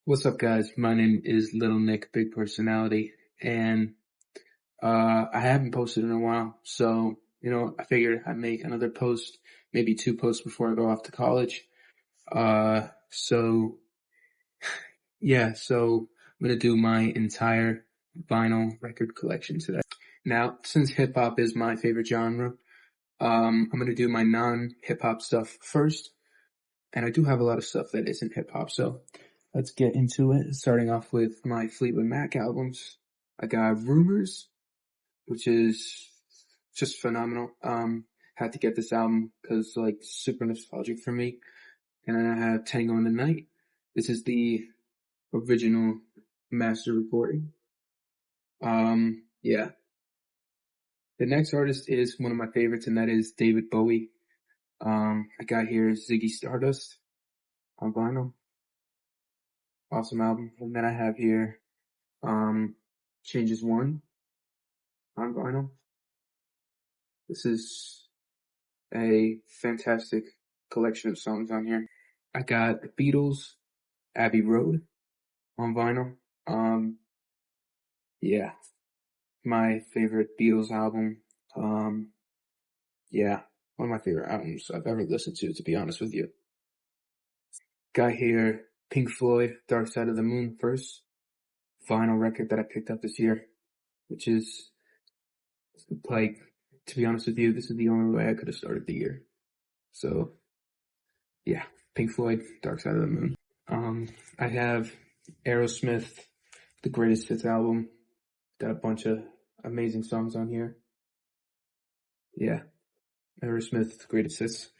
What's up, guys? My name is Little Nick, Big Personality, and I haven't posted in a while, so I figured I'd make another post, maybe two posts before I go off to college. So yeah, so I'm gonna do my entire vinyl record collection today. Now, since hip hop is my favorite genre, I'm gonna do my non-hip hop stuff first, and I do have a lot of stuff that isn't hip hop, so let's get into it. Starting off with my Fleetwood Mac albums. I got Rumors, which is just phenomenal. Had to get this album because like super nostalgic for me. And then I have Tango in the Night. This is the original master recording. Yeah. The next artist is one of my favorites, and that is David Bowie. I got here Ziggy Stardust on vinyl. Awesome album. And then I have here Changes One on vinyl. This is a fantastic collection of songs on here. I got the Beatles, Abbey Road on vinyl. Yeah, my favorite Beatles album. Yeah, one of my favorite albums I've ever listened to be honest with you. Got here Pink Floyd, Dark Side of the Moon first vinyl record that I picked up this year, which is like, to be honest with you, this is the only way I could have started the year. So yeah, Pink Floyd, Dark Side of the Moon. I have Aerosmith, the Greatest Hits album. Got a bunch of amazing songs on here. Yeah, Aerosmith, the Greatest Hits.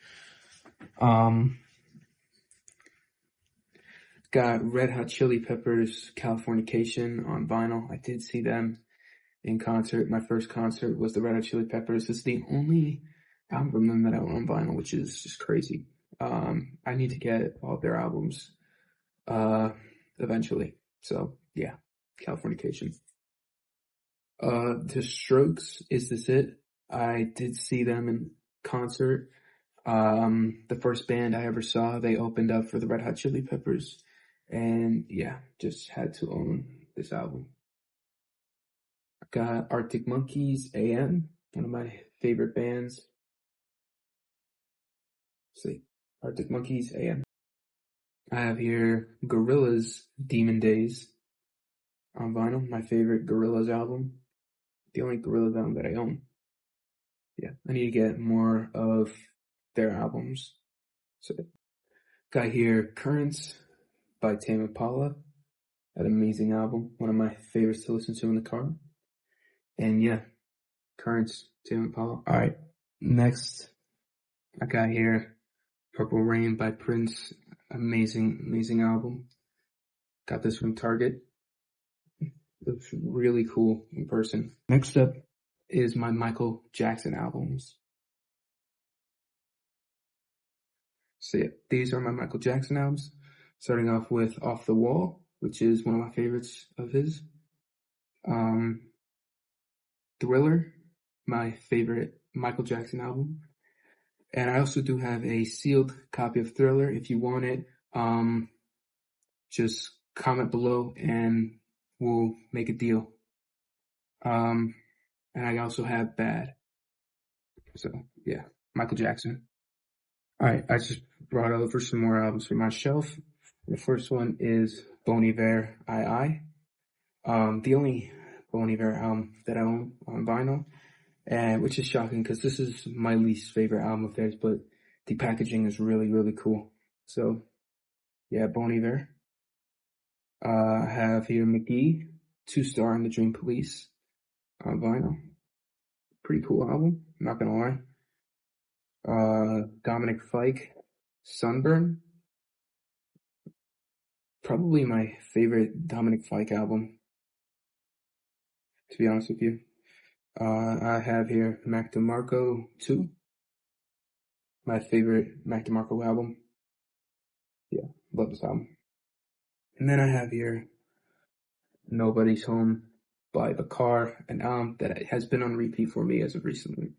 Got Red Hot Chili Peppers, Californication on vinyl. I did see them in concert. My first concert was the Red Hot Chili Peppers. This is the only album from them that I own on vinyl, which is just crazy. I need to get all their albums eventually. So yeah, Californication. The Strokes, Is This It? I did see them in concert. The first band I ever saw, they opened up for the Red Hot Chili Peppers, and yeah, just had to own this album. I got Arctic Monkeys, AM, one of my favorite bands. Let's see, Arctic Monkeys, AM. I have here Gorillaz, Demon Days on vinyl, my favorite Gorillaz album. The only Gorillaz album that I own. Yeah, I need to get more of their albums. So, got here Currents by Tame Impala. That amazing album, one of my favorites to listen to in the car. And yeah, Currents, Tame Impala. Alright, next I got here Purple Rain by Prince. Amazing album. Got this from Target. Looks really cool in person. Next up is my Michael Jackson albums. So yeah, these are my Michael Jackson albums. Starting off with Off the Wall, which is one of my favorites of his. Thriller, my favorite Michael Jackson album. And I also do have a sealed copy of Thriller. If you want it, just comment below and we'll make a deal. And I also have Bad. So yeah, Michael Jackson. Alright, I just brought over some more albums from my shelf. The first one is Bon Iver, I. The only Bon Iver album that I own on vinyl, and which is shocking because this is my least favorite album of theirs, but the packaging is really cool. So yeah, Bon Iver. I have here McGee, 2-star in the Dream Police on vinyl. Pretty cool album, not gonna lie. Dominic Fike, Sunburn. Probably my favorite Dominic Fike album, to be honest with you. I have here Mac DeMarco 2. My favorite Mac DeMarco album. Yeah, love this album. And then I have here Nobody's Home by The Car, an album that has been on repeat for me as of recently.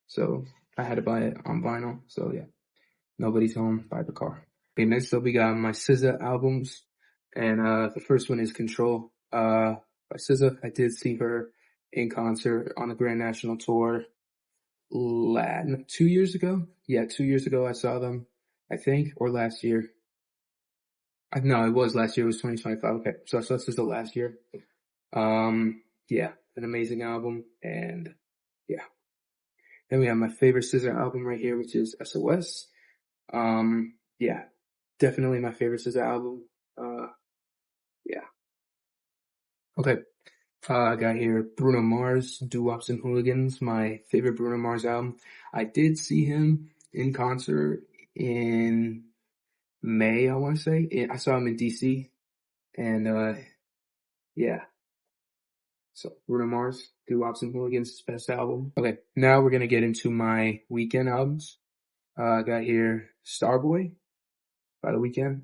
So I had to buy it on vinyl. So yeah, Nobody's Home by The Car. Okay, next up we got my SZA albums. And the first one is Control by SZA. I did see her in concert on the Grand National Tour 2 years ago. Yeah, 2 years ago I saw them, I think, or last year. No, it was last year. It was 2025. Okay, so this is the last year. Yeah, an amazing album, and yeah. Then we have my favorite SZA album right here, which is SOS. Yeah, definitely my favorite SZA album. Yeah. Okay. I got here Bruno Mars, Doo-Wops and Hooligans, my favorite Bruno Mars album. I did see him in concert in May, I want to say. I saw him in DC, and yeah. So Bruno Mars, Doo-Wops and Hooligans, his best album. Okay, now we're gonna get into my weekend albums. I got here Starboy by The Weeknd.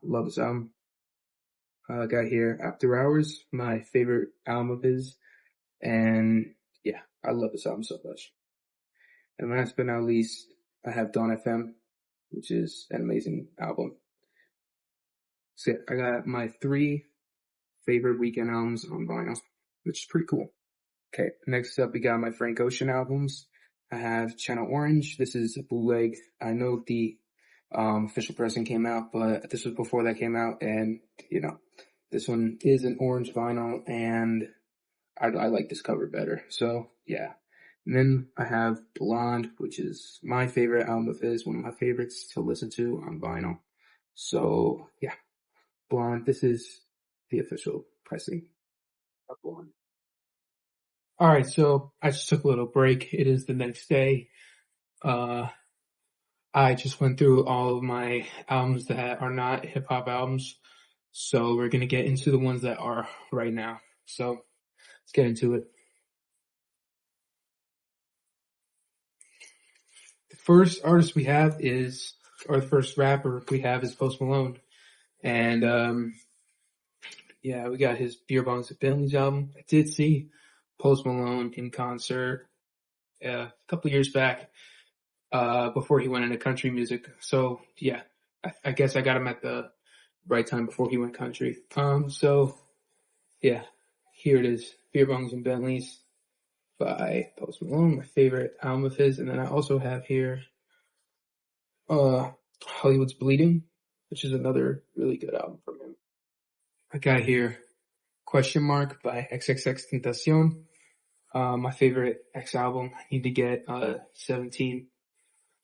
Love this album. Got here After Hours, my favorite album of his. And yeah, I love this album so much. And last but not least, I have Dawn FM, which is an amazing album. So yeah, I got my 3 favorite Weeknd albums on vinyl, which is pretty cool. Okay, next up we got my Frank Ocean albums. I have Channel Orange. This is a bootleg. I know the official pressing came out, but this was before that came out, and you know, this one is an orange vinyl, and I like this cover better. So yeah. And then I have Blonde, which is my favorite album of his, one of my favorites to listen to on vinyl. So yeah, Blonde. This is the official pressing of Blonde. All right, so I just took a little break. It is the next day. I just went through all of my albums that are not hip hop albums. So we're gonna get into the ones that are right now. So let's get into it. The first artist we have is, or the first rapper we have is Post Malone. And yeah, we got his Beer Bongs and Bentleys album. I did see Post Malone in concert a couple of years back, before he went into country music. So yeah, I guess I got him at the right time before he went country. So yeah, here it is, Beer Bongs and Bentleys by Post Malone, my favorite album of his. And then I also have here, Hollywood's Bleeding, which is another really good album from him. I got here Question Mark by XXXTentacion. My favorite X album. I need to get 17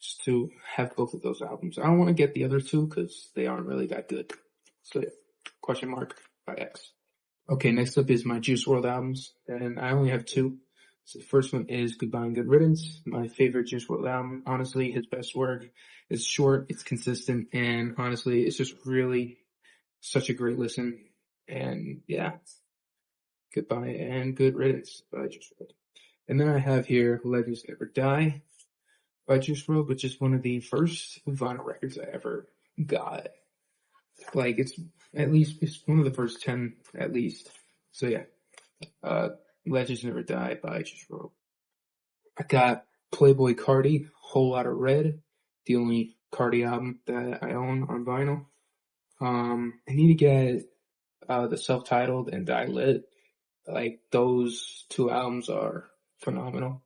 just to have both of those albums. I don't want to get the other two because they aren't really that good. So yeah, Question Mark by X. Okay, next up is my Juice WRLD albums, and I only have 2. So the first one is Goodbye and Good Riddance, my favorite Juice WRLD album. Honestly, his best work. It's short, it's consistent, and honestly, it's just really such a great listen. And yeah, Goodbye and Good Riddance by Juice WRLD. And then I have here Legends Never Die by Juice WRLD, which is one of the first vinyl records I ever got. Like, it's one of the first 10 at least. So yeah, Legends Never Die by Juice WRLD. I got Playboy Carti, Whole Lotta Red, the only Carti album that I own on vinyl. I need to get the self-titled and Die Lit. Like, those 2 albums are phenomenal.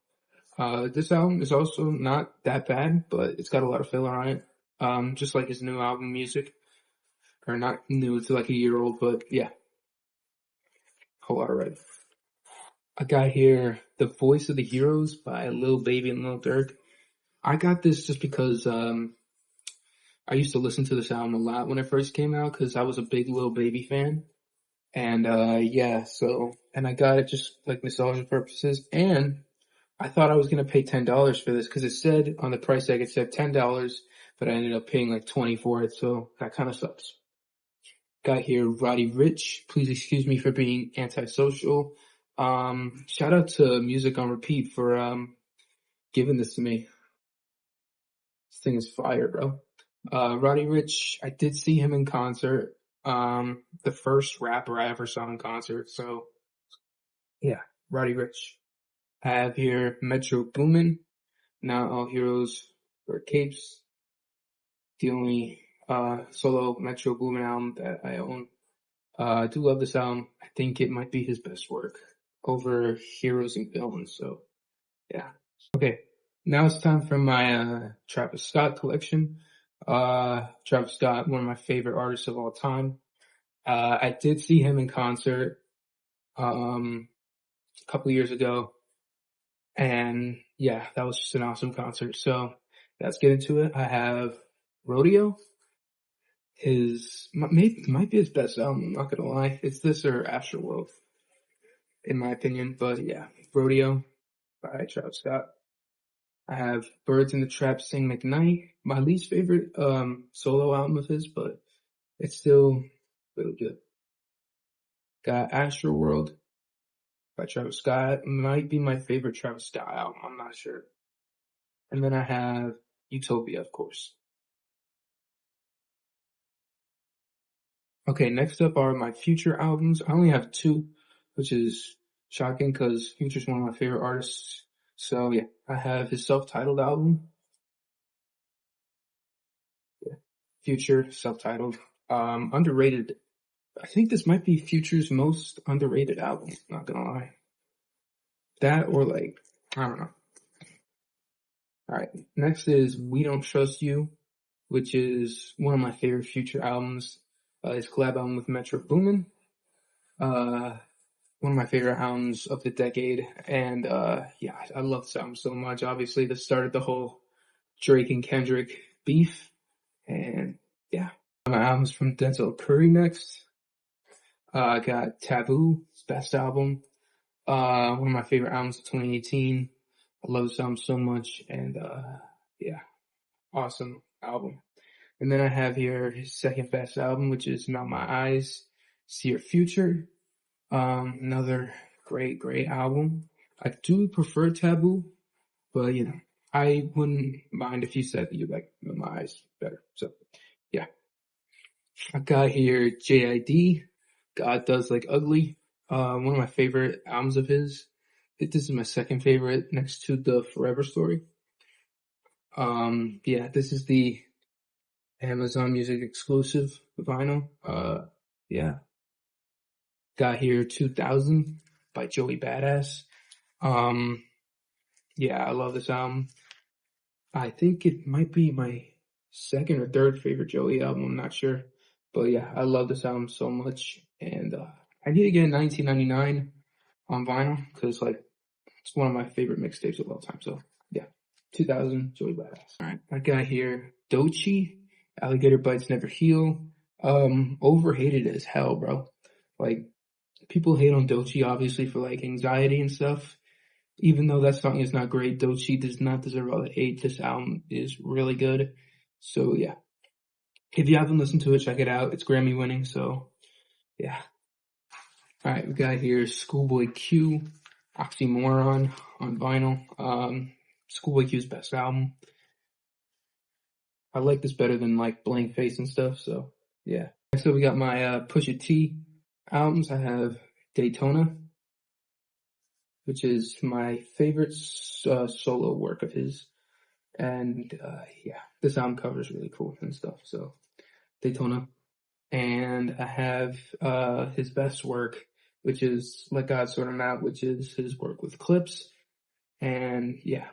This album is also not that bad, but it's got a lot of filler on it. Just like his new album Music. Or not new, it's like a year old, but yeah. Whole Lotta Red. I got here The Voice of the Heroes by Lil Baby and Lil Durk. I got this just because I used to listen to this album a lot when it first came out because I was a big Lil Baby fan. And yeah, so, and I got it just like nostalgia purposes. And I thought I was going to pay $10 for this because it said on the price tag, it said $10, but I ended up paying like 20 for it. So that kind of sucks. Got here Roddy Ricch. Please excuse me for being antisocial. Shout out to Music on Repeat for giving this to me. This thing is fire, bro. Roddy Ricch, I did see him in concert. The first rapper I ever saw in concert. So yeah, Roddy Ricch. I have here Metro Boomin. Not All Heroes Wear Capes. The only solo Metro Boomin album that I own. I do love this album. I think it might be his best work over Heroes and Villains. So yeah. Okay. Now it's time for my Travis Scott collection. Travis Scott, one of my favorite artists of all time. I did see him in concert a couple years ago, and yeah, that was just an awesome concert. So let's get into it. I have Rodeo. Might be his best album. I'm not gonna lie. It's this or Astroworld, in my opinion. But yeah, Rodeo by Travis Scott. I have Birds in the Trap Sing McKnight, my least favorite solo album of his, but it's still really good. Got Astroworld by Travis Scott. Might be my favorite Travis Scott album, I'm not sure. And then I have Utopia, of course. Okay, next up are my Future albums. I only have two, which is shocking because Future's one of my favorite artists. So yeah, I have his self-titled album. Yeah. Future, self-titled. Underrated. I think this might be Future's most underrated album, not gonna lie. That or like, I don't know. Alright, next is We Don't Trust You, which is one of my favorite Future albums. His collab album with Metro Boomin. One of my favorite albums of the decade. And yeah, I love this album so much. Obviously, this started the whole Drake and Kendrick beef. And yeah, my albums from Denzel Curry next. I got Taboo, his best album. One of my favorite albums of 2018. I love this album so much. And yeah, awesome album. And then I have here his second best album, which is Melt My Eyes, See Your Future. Another great album. I do prefer Taboo, but you know, I wouldn't mind if you said that you like Melt My Eyes better. So yeah. I got here JID, God Does Like Ugly. One of my favorite albums of his. I think this is my second favorite next to the Forever Story. Yeah, this is the Amazon Music exclusive vinyl. Yeah. Got here 2000 by Joey Badass. Yeah, I love this album. I think it might be my second or third favorite Joey album. I'm not sure. But yeah, I love this album so much. And I need to get 1999 on vinyl because like it's one of my favorite mixtapes of all time. So yeah, 2000 Joey Badass. All right, I got here Doechii, Alligator Bites Never Heal. Overhated as hell, bro. Like people hate on Doechii obviously for like anxiety and stuff. Even though that song is not great, Doechii does not deserve all the hate. This album is really good. So yeah. If you haven't listened to it, check it out. It's Grammy winning, so yeah. Alright, we got here Schoolboy Q, Oxymoron on vinyl. Schoolboy Q's best album. I like this better than like Blank Face and stuff, so yeah. So we got my Pusha T albums. I have Daytona, which is my favorite solo work of his. And yeah, this album cover is really cool and stuff. So Daytona. And I have his best work, which is Let God Sort Him Out, which is his work with Clips. And yeah,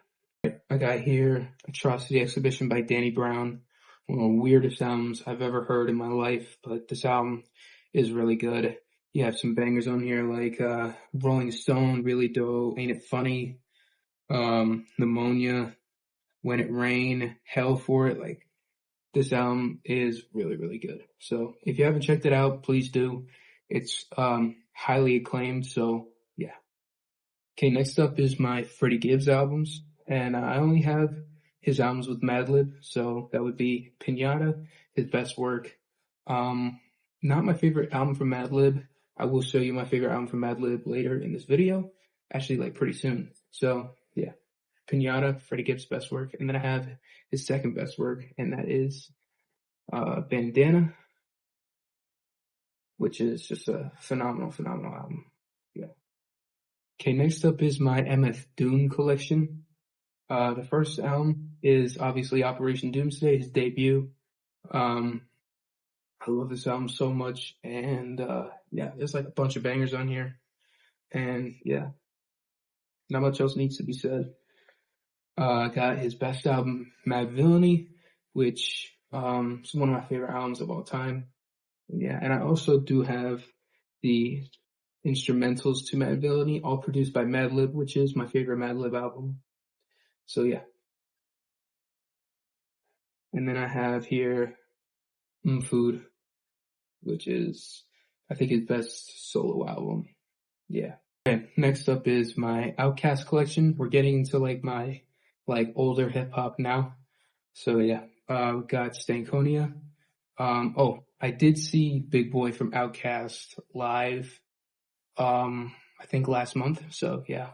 I got here Atrocity Exhibition by Danny Brown. One of the weirdest albums I've ever heard in my life, but this album is really good. You have some bangers on here like Rolling Stone, Really Dope, Ain't It Funny, Pneumonia, When It Rain, Hell for It. Like this album is really good. So if you haven't checked it out, please do. It's highly acclaimed. So yeah. Okay, next up is my Freddie Gibbs albums, and I only have his albums with Madlib. So that would be Pinata, his best work. Not my favorite album from Madlib. I will show you my favorite album from Madlib later in this video. Actually, like pretty soon. So yeah. Pinata, Freddie Gibbs' best work. And then I have his second best work, and that is Bandana, which is just a phenomenal album. Yeah. Okay, next up is my MF Doom collection. The first album is obviously Operation Doomsday, his debut. I love this album so much, and yeah, there's like a bunch of bangers on here, and yeah, not much else needs to be said. I got his best album, Madvillainy, which is one of my favorite albums of all time. Yeah, and I also do have the instrumentals to Madvillainy, all produced by Madlib, which is my favorite Madlib album. So yeah. And then I have here Food, which is, I think, his best solo album. Yeah. Okay, next up is my Outkast collection. We're getting into like my older hip hop now. So yeah, we got Stankonia. Oh, I did see Big Boy from Outkast live, I think last month. So yeah,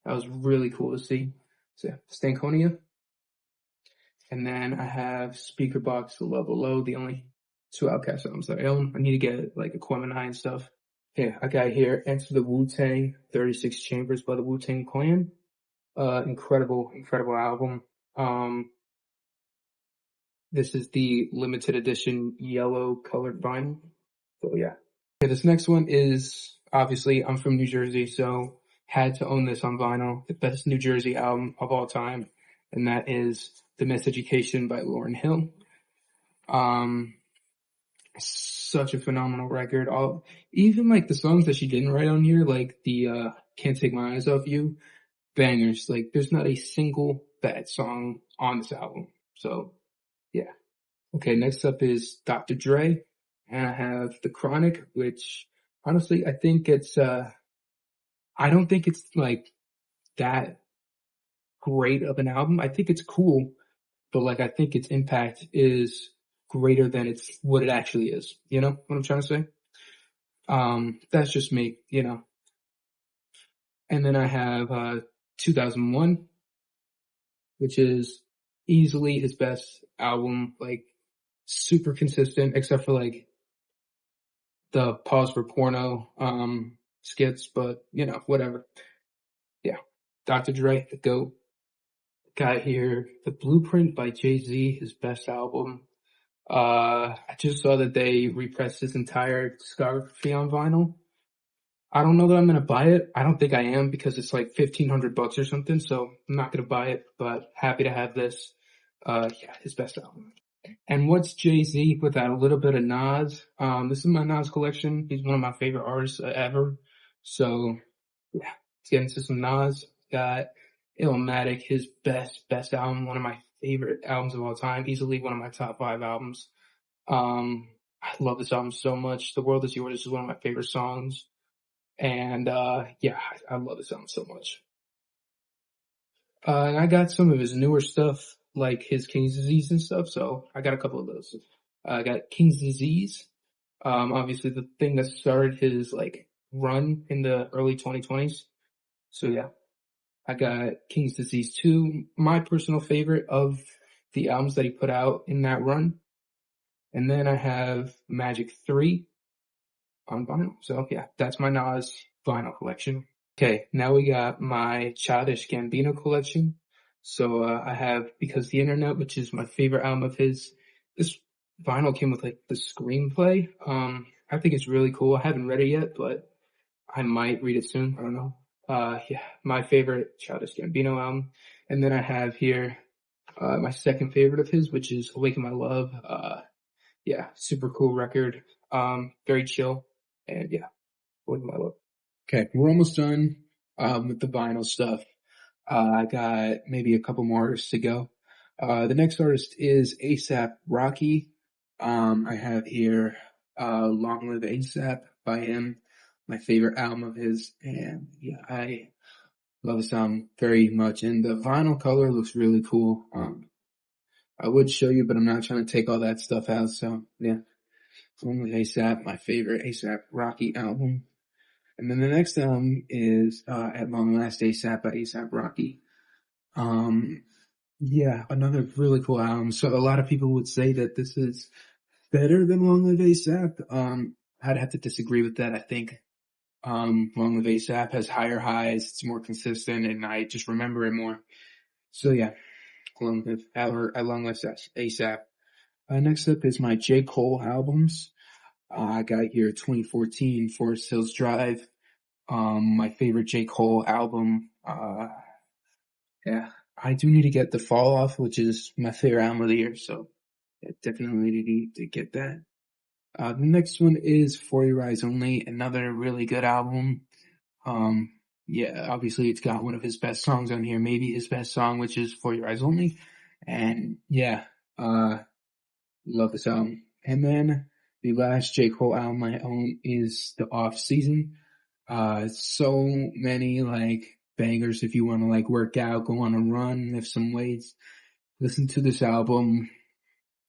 that was really cool to see. So yeah, Stankonia. And then I have Speakerboxxx, The Level Low, the only two Outkast albums that I own. I need to get like Aquemini and stuff. Okay, I got here Enter the Wu-Tang, 36 Chambers by the Wu-Tang Clan. Incredible album. This is the limited edition yellow colored vinyl. So yeah. Okay, this next one is, obviously, I'm from New Jersey, so had to own this on vinyl. The best New Jersey album of all time, and that is The Miseducation by Lauryn Hill. Such a phenomenal record. Even like the songs that she didn't write on here, like the Can't Take My Eyes Off You, bangers. Like there's not a single bad song on this album. So yeah. Okay, next up is Dr. Dre, and I have The Chronic, which honestly I think it's I don't think it's like that great of an album. I think it's cool, but like I think its impact is greater than what it actually is. You know what I'm trying to say? That's just me, you know. And then I have 2001, which is easily his best album, like super consistent, except for like the Pause for Porno skits, but you know, whatever. Yeah. Dr. Dre, the GOAT. Got here The Blueprint by Jay-Z, his best album. I just saw that they repressed his entire discography on vinyl. I don't know that I'm gonna buy it. I don't think I am because it's like $1,500 or something, so I'm not gonna buy it, but happy to have this. Yeah, his best album. And what's Jay-Z without a little bit of Nas? This is my Nas collection. He's one of my favorite artists ever. So yeah, let's get into some Nas. Got Illmatic, his best album, one of my favorite albums of all time, easily one of my top 5 albums. I love this album so much. The World Is Yours is one of my favorite songs. And yeah, I love this album so much. And I got some of his newer stuff, like his King's Disease and stuff, so I got a couple of those. I got King's Disease, obviously the thing that started his like run in the early 2020s. So yeah, I got King's Disease 2, my personal favorite of the albums that he put out in that run. And then I have Magic 3 on vinyl. So yeah, that's my Nas vinyl collection. Okay, now we got my Childish Gambino collection. So I have Because the Internet, which is my favorite album of his. This vinyl came with like the screenplay. I think it's really cool. I haven't read it yet, but I might read it soon. I don't know. Yeah, my favorite Childish Gambino album. And then I have here my second favorite of his, which is Awaken My Love. Yeah, super cool record. Very chill. And yeah, Awaken My Love. Okay, we're almost done with the vinyl stuff. I got maybe a couple more artists to go. The next artist is A$AP Rocky. I have here Long Live A$AP by him, my favorite album of his, and yeah, I love this album very much. And the vinyl color looks really cool. I would show you, but I'm not trying to take all that stuff out. So yeah, Long Live A$AP, my favorite A$AP Rocky album. And then the next album is At Long Last A$AP by A$AP Rocky. Yeah, another really cool album. So a lot of people would say that this is better than Long Live A$AP. I'd have to disagree with that. I think Long Live A$AP has higher highs, it's more consistent, and I just remember it more. So yeah, Long Live A$AP. Next up is my J. Cole albums. I got here 2014 Forest Hills Drive. My favorite J. Cole album. Yeah, I do need to get The Fall Off, which is my favorite album of the year. So yeah, definitely need to get that. The next one is For Your Eyes Only, another really good album. Um, yeah, obviously it's got one of his best songs on here, maybe his best song, which is For Your Eyes Only. And yeah, love this album. And then the last J. Cole album I own is The Off Season. So many like bangers if you want to like work out, go on a run, lift some weights. Listen to this album.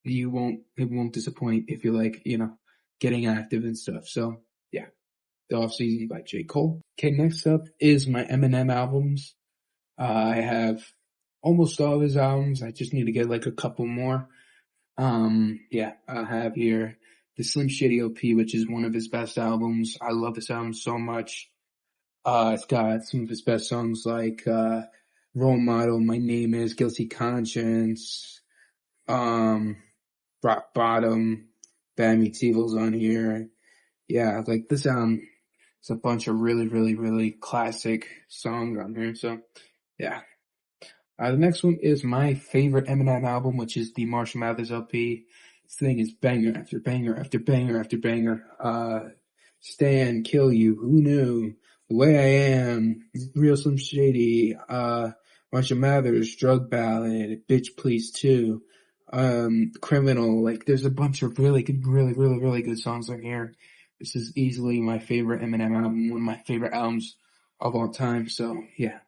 It won't disappoint if you're like, getting active and stuff. So yeah, The Off Season by J. Cole. Okay, next up is my Eminem albums. I have almost all of his albums. I just need to get like a couple more. Yeah, I have here the Slim Shady LP, which is one of his best albums. I love this album so much. It's got some of his best songs like, Role Model, My Name Is, Guilty Conscience, um, Rock Bottom, Bad Meets Evil's on here. Yeah, like this album, it's a bunch of really, really, really classic songs on here. So yeah. The next one is my favorite Eminem album, which is the Marshall Mathers LP. This thing is banger after banger after banger after banger. Stan, Kill You, Who Knew, The Way I Am, Real Slim Shady, Marshall Mathers, Drug Ballad, Bitch Please 2, Criminal. Like, there's a bunch of really good, really, really, really good songs on here. This is easily my favorite Eminem album, one of my favorite albums of all time. So, yeah.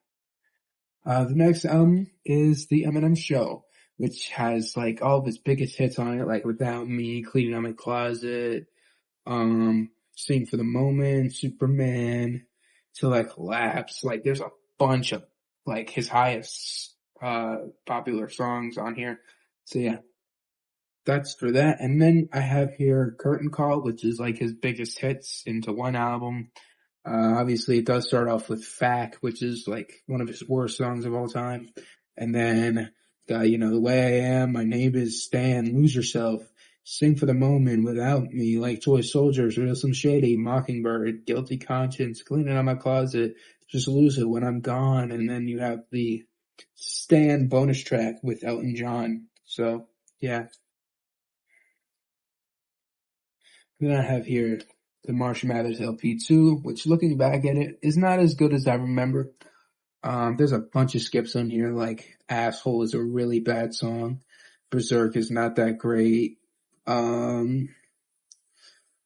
The next album is The Eminem Show, which has like all of his biggest hits on it, like Without Me, Cleaning Out My Closet, Sing for the Moment, Superman, Till I Collapse. Like there's a bunch of like his highest popular songs on here. So yeah, that's for that. And then I have here Curtain Call, which is like his biggest hits into one album. Obviously it does start off with Fack, which is like one of his worst songs of all time. And then got, The Way I Am, My Name Is Stan, Lose Yourself, Sing for the Moment, Without Me, Like Toy Soldiers, Real Some Shady, Mockingbird, Guilty Conscience, Cleaning Out My Closet, Just Lose It When I'm Gone. And then you have the Stan bonus track with Elton John. So yeah. Then I have here the Marshall Mathers LP2, which looking back at it is not as good as I remember. There's a bunch of skips on here, like Asshole is a really bad song. Berserk is not that great.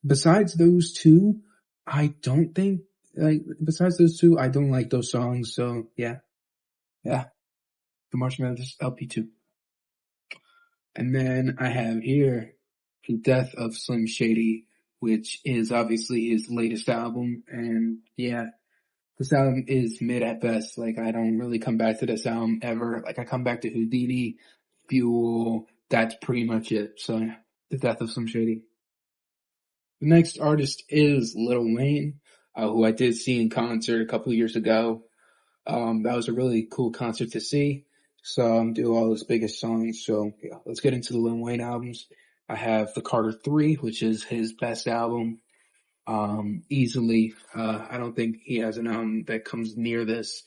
Besides those two, I don't think, besides those two, I don't like those songs. So yeah, the Marshall Mathers LP2. And then I have here The Death of Slim Shady, which is obviously his latest album. And yeah, this album is mid at best. Like, I don't really come back to this album ever. Like, I come back to Houdini, Fuel. That's pretty much it. So yeah, The Death of Slim Shady. The next artist is Lil Wayne, who I did see in concert a couple of years ago. That was a really cool concert to see. So I'm doing all his biggest songs. So yeah, let's get into the Lil Wayne albums. I have the Carter 3, which is his best album. Easily. I don't think he has an album that comes near this.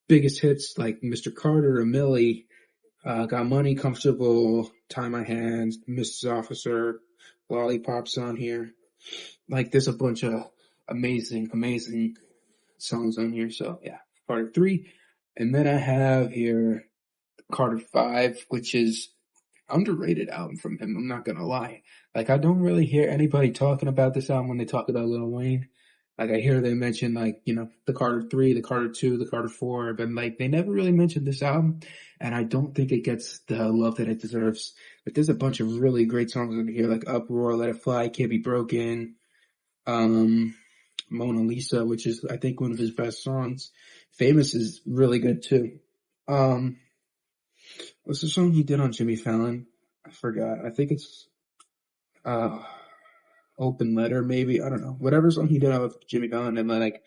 Biggest hits like Mr. Carter, A Millie, Got Money, Comfortable, Tie My Hands, Mrs. Officer, Lollipops on here. Like there's a bunch of amazing, amazing songs on here. So yeah, Carter 3. And then I have here Carter 5, which is underrated album from him. I'm not gonna lie. Like I don't really hear anybody talking about this album when they talk about Lil Wayne. Like I hear they mention like, the Carter 3, the Carter 2, the Carter 4, but like they never really mention this album. And I don't think it gets the love that it deserves. But there's a bunch of really great songs in here, like Uproar, Let It Fly, Can't Be Broken, um, Mona Lisa, which is I think one of his best songs. Famous is really good too. What's the song he did on Jimmy Fallon? I forgot. I think it's uh Open Letter, maybe. I don't know. Whatever song he did on with Jimmy Fallon, and then like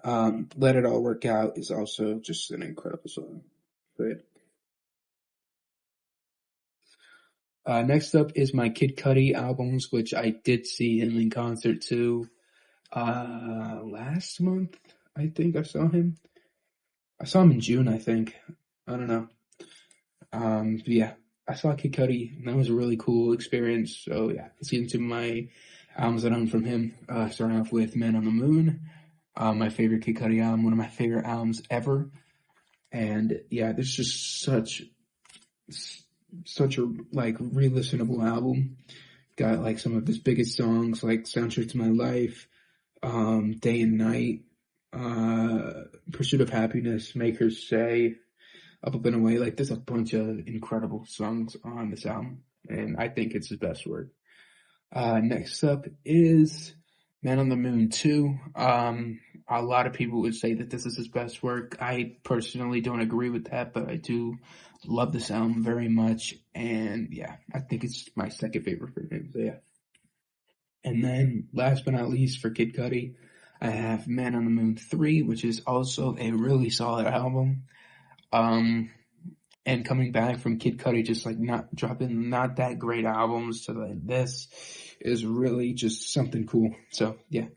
Let It All Work Out is also just an incredible song. But Next up is my Kid Cudi albums, which I did see him in concert too. Last month, I think I saw him. I saw him in June, I think. I don't know. But yeah, I saw Kid Cudi, and that was a really cool experience. So yeah, let's get into my albums that I own from him. Starting off with Man on the Moon, my favorite Kid Cudi album, one of my favorite albums ever. And yeah, there's just such a like re-listenable album. Got like some of his biggest songs like Soundtrack to My Life, Day and Night, Pursuit of Happiness, Make Her Say, Up Up and Away. Like there's a bunch of incredible songs on this album, and I think it's his best work. Next up is Man on the Moon 2. A lot of people would say that this is his best work. I personally don't agree with that, but I do love this album very much. And yeah, I think it's my second favorite for him. So yeah. And then last but not least for Kid Cudi, I have Man on the Moon 3, which is also a really solid album. And coming back from Kid Cudi just like not dropping not that great albums to like this is really just something cool. So yeah.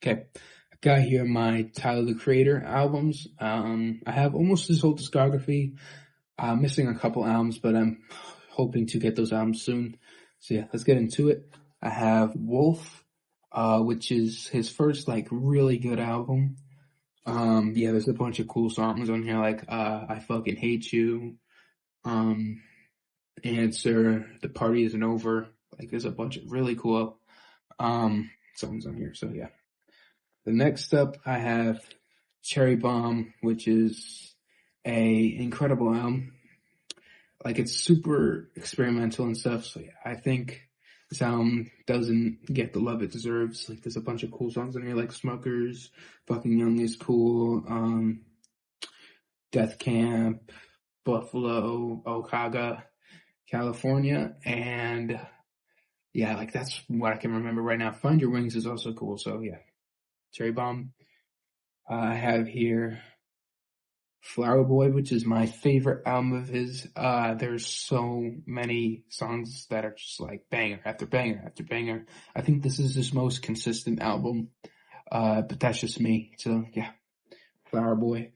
Okay. I got here my Tyler the Creator albums. I have almost his whole discography. I'm missing a couple albums, but I'm hoping to get those albums soon. So yeah, let's get into it. I have Wolf, which is his first like really good album. Yeah, there's a bunch of cool songs on here like I Fucking Hate You, Answer, The Party Isn't Over. Like there's a bunch of really cool songs on here. So yeah. The next up I have Cherry Bomb, which is a incredible album. Like it's super experimental and stuff. So yeah, I think this album doesn't get the love it deserves. Like there's a bunch of cool songs on here like Smokers, Fucking Young is cool, Death Camp, Buffalo, Okada, California, and yeah, like that's what I can remember right now. Find Your Wings is also cool. So yeah, Cherry Bomb. I have here Flower Boy, which is my favorite album of his. There's so many songs that are just like banger after banger after banger. I think this is his most consistent album. But that's just me. So yeah, Flower Boy.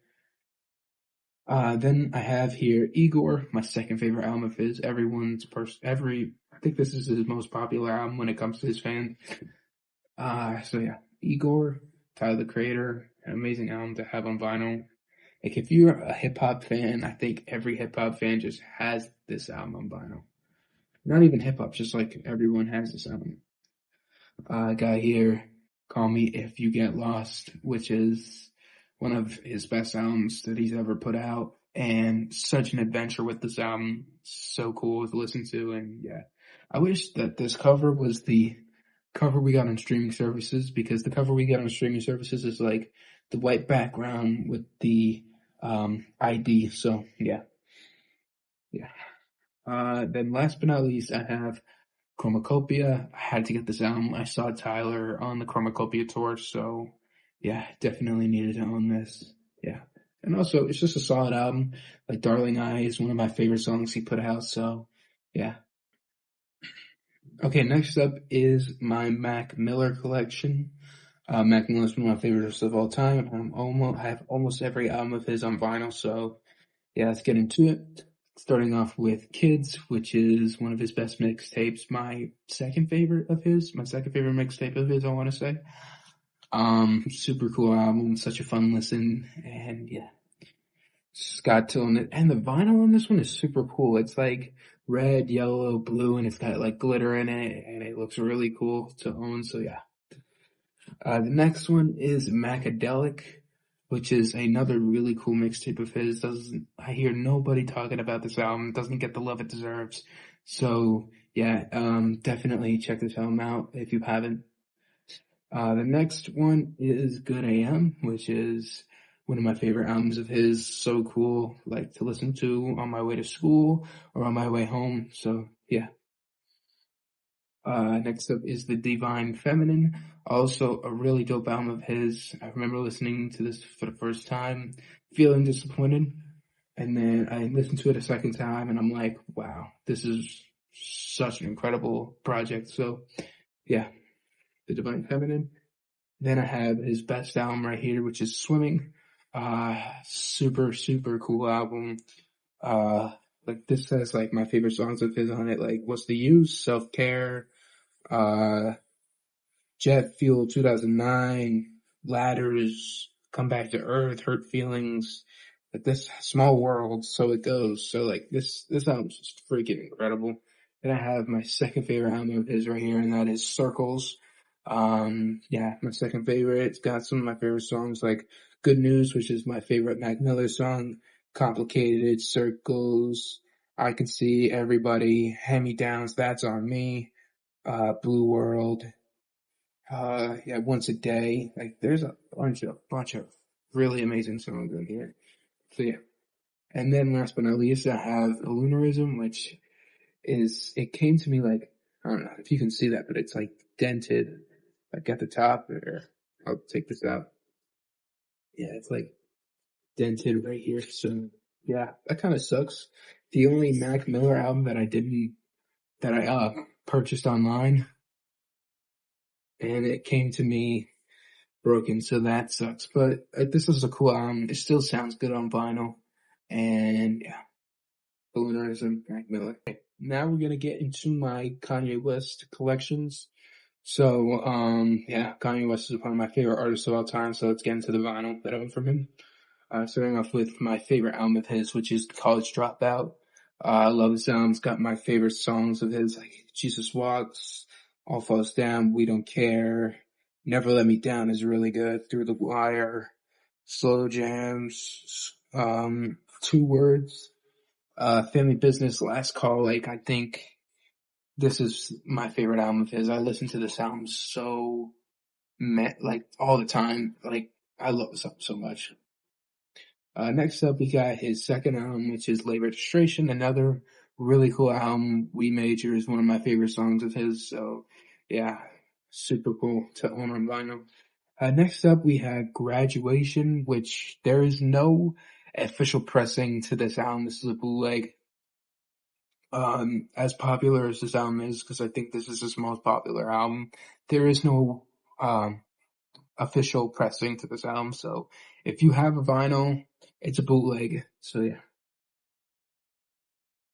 Then I have here Igor, my second favorite album of his. I think this is his most popular album when it comes to his fans. So yeah, Igor, Tyler the Creator, an amazing album to have on vinyl. Like if you're a hip hop fan, I think every hip hop fan just has this album on vinyl. Not even hip hop, just like everyone has this album. I got here, Call Me If You Get Lost, which is one of his best albums that he's ever put out, and such an adventure with this album. So cool to listen to, and yeah. I wish that this cover was the cover we got on streaming services, because the cover we get on streaming services is like the white background with the ID. So yeah. Then last but not least, I have Chromacopia. I had to get this album. I saw Tyler on the Chromacopia tour, so yeah, definitely needed to own this. Yeah. And also, it's just a solid album. Like Darling I is one of my favorite songs he put out, so yeah. Okay, next up is my Mac Miller collection. Mac Miller is one of my favorites of all time. I have almost every album of his on vinyl, so yeah, let's get into it. Starting off with Kids, which is one of his best mixtapes. My second favorite mixtape of his, I want to say. Super cool album, such a fun listen, and yeah. Scott Tilton, and the vinyl on this one is super cool. It's like red, yellow, blue, and it's got like glitter in it, and it looks really cool to own, so yeah. The next one is Macadelic, which is another really cool mixtape of his. I hear nobody talking about this album. Doesn't get the love it deserves. So yeah, definitely check this album out if you haven't. The next one is Good AM, which is one of my favorite albums of his. So cool, like to listen to on my way to school or on my way home. So yeah. Next up is The Divine Feminine, also a really dope album of his. I remember listening to this for the first time, feeling disappointed, and then I listened to it a second time, and I'm like, wow, this is such an incredible project. So yeah, The Divine Feminine. Then I have his best album right here, which is Swimming. Super, super cool album. Like this has like my favorite songs of his on it, like What's the Use, Self Care, uh, Jet Fuel 2009, Ladders, Come Back to Earth, Hurt Feelings, like this Small World, So It Goes. So like this album's just freaking incredible. Then I have my second favorite album of his right here, and that is Circles. Yeah, my second favorite. It's got some of my favorite songs like Good News, which is my favorite Mac Miller song, Complicated, Circles, I Can See Everybody, Hand Me Downs, That's On Me, Blue World, yeah, Once a Day. Like there's a bunch of really amazing songs in here. So yeah. And then last but not least, I have Lunarism, which it came to me like, I don't know if you can see that, but it's like dented, like at the top there. I'll take this out. Yeah, it's like dented right here. So yeah, that kind of sucks. The only Mac Miller album that I purchased online, and it came to me broken, so that sucks. But this is a cool album. It still sounds good on vinyl. And yeah, Lunarism, Mac Miller. Okay, now we're gonna get into my Kanye West collections. So, yeah, Kanye West is one of my favorite artists of all time, so let's get into the vinyl that I own from him. Starting off with my favorite album of his, which is College Dropout. I love this album. It's got my favorite songs of his, like Jesus Walks, All Falls Down, We Don't Care, Never Let Me Down is really good, Through the Wire, Slow Jams, Two Words, Family Business, Last Call. Like, I think this is my favorite album of his. I listen to this album like all the time. Like, I love this album so much. Next up, we got his second album, which is Late Registration, another really cool album. We Major is one of my favorite songs of his. So yeah, super cool to own on vinyl. Next up, we had Graduation, which there is no official pressing to this album. This is a bootleg. As popular as this album is, because I think this is his most popular album, there is no, official pressing to this album. So if you have a vinyl, it's a bootleg. So yeah.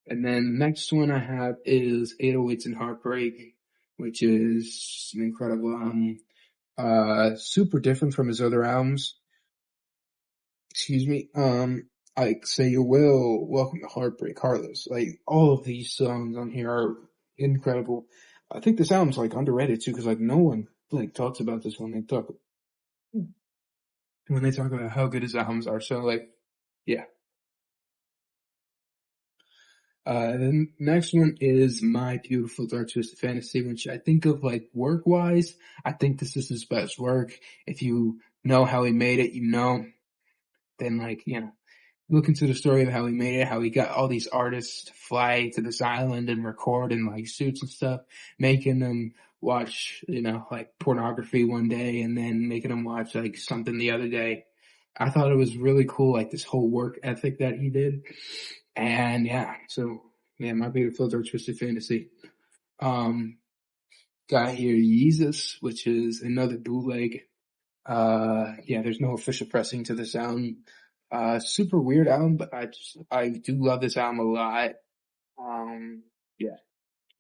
And then next one I have is 808s and Heartbreak, which is an incredible album. Super different from his other albums. Excuse me. Like Say You Will, Welcome to Heartbreak, Heartless. Like all of these songs on here are incredible. I think this album's like underrated too, because like no one like talks about this when they talk about how good his albums are. So like, yeah. The next one is My Beautiful Dark Twisted Fantasy, which I think of like work wise. I think this is his best work. If you know how he made it, then like, look into the story of how he made it, how he got all these artists to fly to this island and record in like suits and stuff, making them watch, like pornography one day and then making them watch like something the other day. I thought it was really cool, like this whole work ethic that he did. And yeah, so yeah, My Beautiful Dark Twisted Fantasy. Got here Yeezus, which is another bootleg. Yeah, there's no official pressing to this album. Super weird album, but I do love this album a lot. Yeah,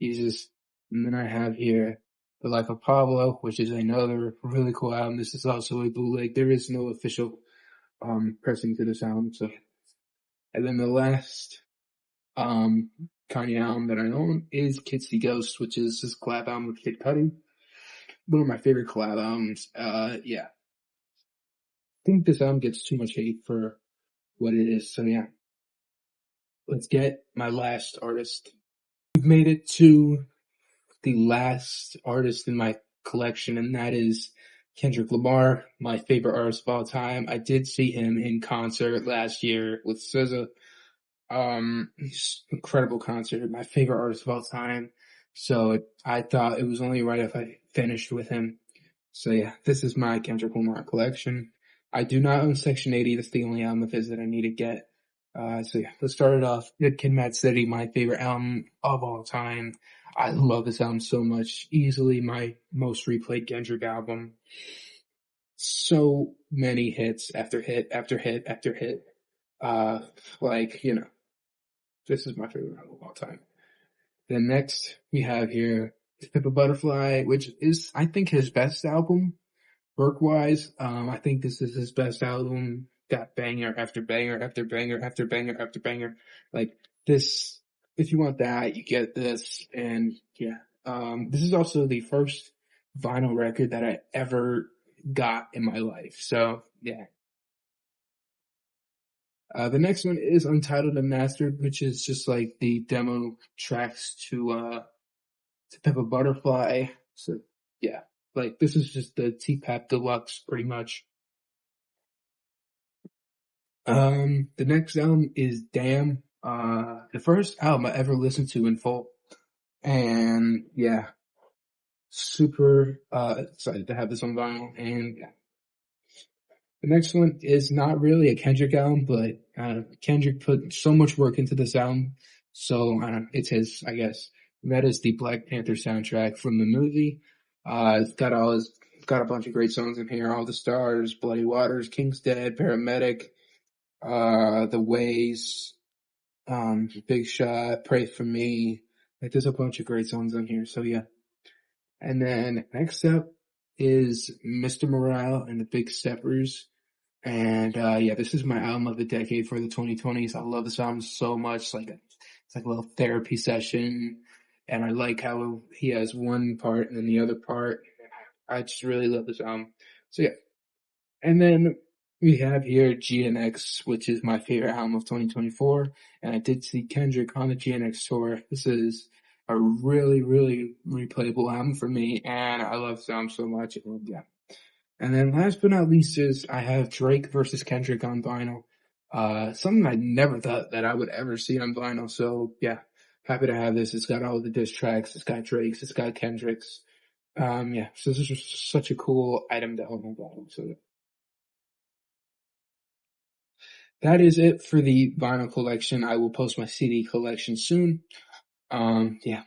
Yeezus. And then I have here The Life of Pablo, which is another really cool album. This is also a bootleg. There is no official, pressing to this album, so. And then the last, Kanye album that I own is Kids See Ghosts, which is his collab album with Kid Cudi. One of my favorite collab albums. Yeah. I think this album gets too much hate for what it is. So yeah. Let's get my last artist. We've made it to the last artist in my collection, and that is Kendrick Lamar, my favorite artist of all time. I did see him in concert last year with SZA. Incredible concert, my favorite artist of all time. So I thought it was only right if I finished with him. So yeah, this is my Kendrick Lamar collection. I do not own Section 80. That's the only album of his that I need to get. So yeah, let's start it off. Good Kid, Mad City, my favorite album of all time. I love this album so much. Easily my most replayed Kendrick album. So many hits after hit after hit after hit. Uh, like, you know, this is my favorite album of all time. Then next we have here Pimp a Butterfly, which is, I think, his best album work wise. I think this is his best album. Got banger after banger after banger after banger after banger. Like this, if you want that, you get this. And yeah, this is also the first vinyl record that I ever got in my life. So yeah. The next one is Untitled Unmastered, which is just like the demo tracks to Pimp a Butterfly. So yeah, like this is just the T-Pap Deluxe pretty much. The next album is Damn, the first album I ever listened to in full. And yeah, super, excited to have this on vinyl. And yeah. The next one is not really a Kendrick album, but, Kendrick put so much work into this album. So, it's his, I guess. And that is the Black Panther soundtrack from the movie. It's got a bunch of great songs in here. All the Stars, Bloody Waters, King's Dead, Paramedic, The Ways, Big Shot, Pray for Me. Like there's a bunch of great songs on here. So yeah. And then next up is Mr. Morale and the Big Steppers. And yeah, this is my album of the decade for the 2020s. I love this album so much. Like it's like a little therapy session. And I like how he has one part and then the other part. I just really love this album. So yeah. And then we have here GNX, which is my favorite album of 2024. And I did see Kendrick on the GNX tour. This is a really, really replayable album for me. And I love this album so much. And yeah. And then last but not least is I have Drake versus Kendrick on vinyl. Something I never thought that I would ever see on vinyl. So yeah, happy to have this. It's got all the diss tracks. It's got Drake's. It's got Kendrick's. Yeah, so this is just such a cool item to own on vinyl. So that is it for the vinyl collection. I will post my CD collection soon. Yeah,